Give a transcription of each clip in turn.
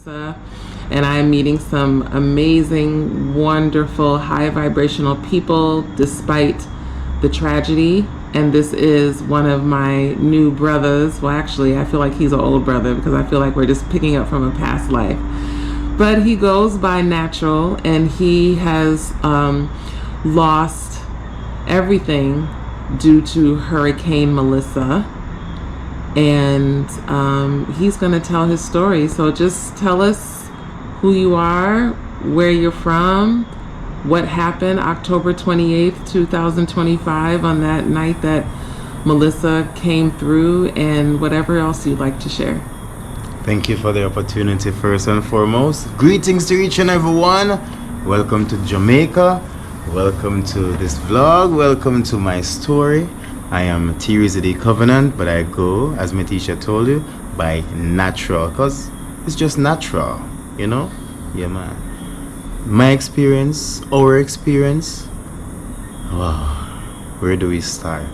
And I am meeting some amazing, wonderful, high vibrational people despite the tragedy. And this is one of my new brothers. Well, actually, I feel like he's an old brother because I feel like we're just picking up from a past life. But he goes by Natural, and he has lost everything due to Hurricane Melissa. And he's going to tell his story. So just tell us who you are, where you're from, what happened October 28th, 2025, on that night that Melissa came through, and whatever else you'd like to share. Thank you for the opportunity, first and foremost. Greetings to each and everyone. Welcome to Jamaica. Welcome to this vlog. Welcome to my story. I am Teresa the Covenant, but I go, as Metisha told you, by Natural, because it's just natural, you know? Yeah, man. My experience, our experience, wow, where do we start?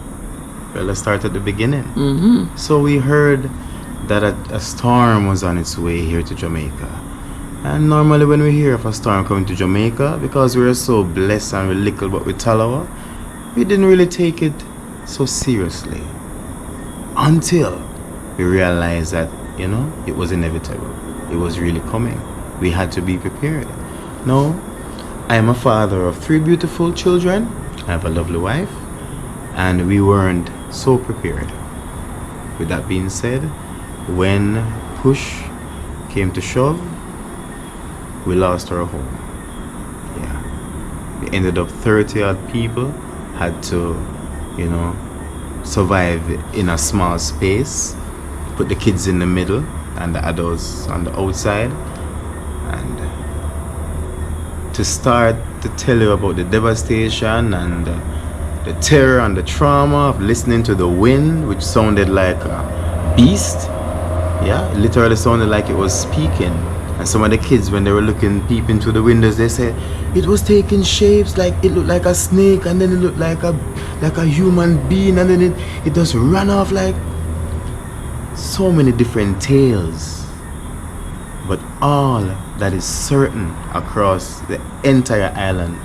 Well, let's start at the beginning. So we heard that a storm was on its way here to Jamaica. And normally when we hear of a storm coming to Jamaica, because we're so blessed and we're little but we talawa, we didn't really take it so seriously until we realized that, you know, it was inevitable. It was really coming. We had to be prepared. Now, I am a father of 3 beautiful children. I have a lovely wife, and we weren't so prepared. With that being said, when push came to shove, we lost our home. Yeah, we ended up 30 odd people, had to, you know, survive in a small space, put the kids in the middle and the adults on the outside. And to start to tell you about the devastation and the terror and the trauma of listening to the wind, which sounded like a beast. Yeah, it literally sounded like it was speaking. And some of the kids, when they were peeping through the windows, they said it was taking shapes, like it looked like a snake, and then it looked like a human being, and then it just ran off. Like so many different tales. But all that is certain across the entire island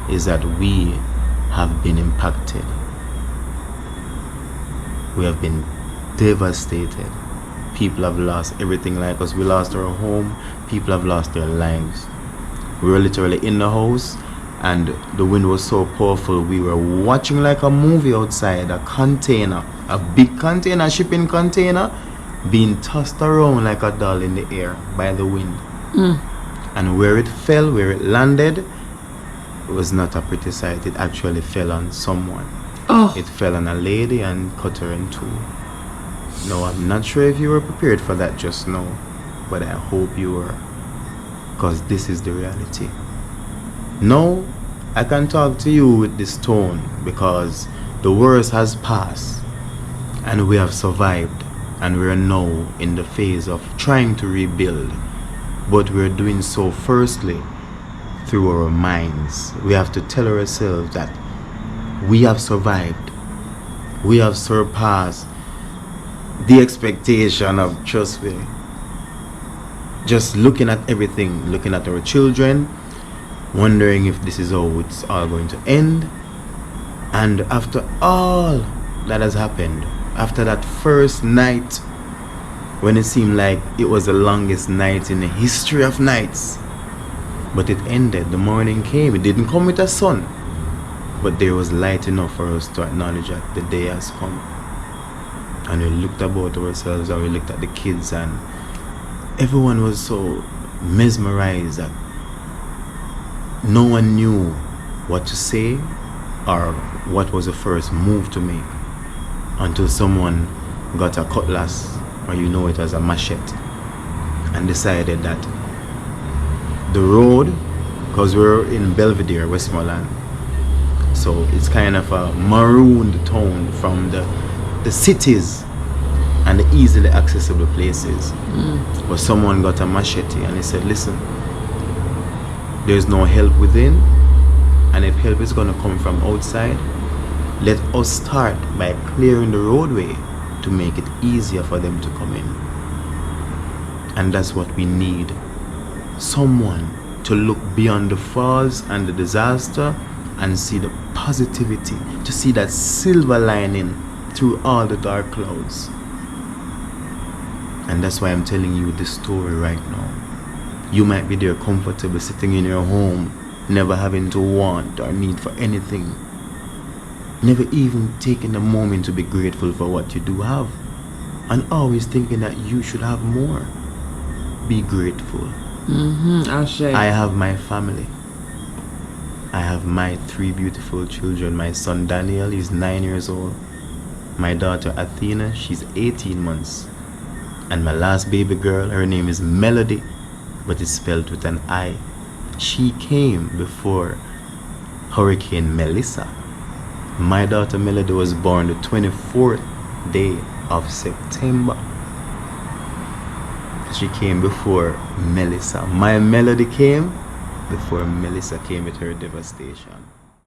is that we have been impacted. We have been devastated. People have lost everything like us. We lost our home. People have lost their lives. We were literally in the house, and the wind was so powerful. We were watching like a movie outside, a container, a big container, shipping container, being tossed around like a doll in the air by the wind. And where it fell, where it landed, it was not a pretty sight. It actually fell on someone. It fell on a lady and cut her in 2. No, I'm not sure if you were prepared for that just now, but I hope you were, because this is the reality. Now, I can talk to you with this tone because the worst has passed and we have survived, and we are now in the phase of trying to rebuild, but we're doing so firstly through our minds. We have to tell ourselves that we have survived, we have surpassed the expectation of, trust me, just looking at everything, looking at our children, wondering if this is how it's all going to end. And after all that has happened, after that first night when it seemed like it was the longest night in the history of nights, but it ended. The morning came. It didn't come with a sun, but there was light enough for us to acknowledge that the day has come. And we looked about ourselves, and we looked at the kids, and everyone was so mesmerized that no one knew what to say or what was the first move to make until someone got a cutlass, or you know it as a machete, and decided that the road, because we're in Belvedere, Westmoreland, so it's kind of a marooned town from the cities and the easily accessible places. But someone got a machete and he said, listen, there's no help within, and if help is going to come from outside, let us start by clearing the roadway to make it easier for them to come in. And that's what we need. Someone to look beyond the falls and the disaster and see the positivity, to see that silver lining through all the dark clouds. And that's why I'm telling you this story right now. You might be there comfortable sitting in your home, never having to want or need for anything, never even taking a moment to be grateful for what you do have, and always thinking that you should have more. Be grateful. I have my family. I have my 3 beautiful children. My son Daniel is 9 years old. My daughter Athena, she's 18 months. And my last baby girl, her name is Melody, but it's spelled with an I. She came before Hurricane Melissa. My daughter Melody was born the 24th day of September. She came before Melissa. My Melody came before Melissa came with her devastation.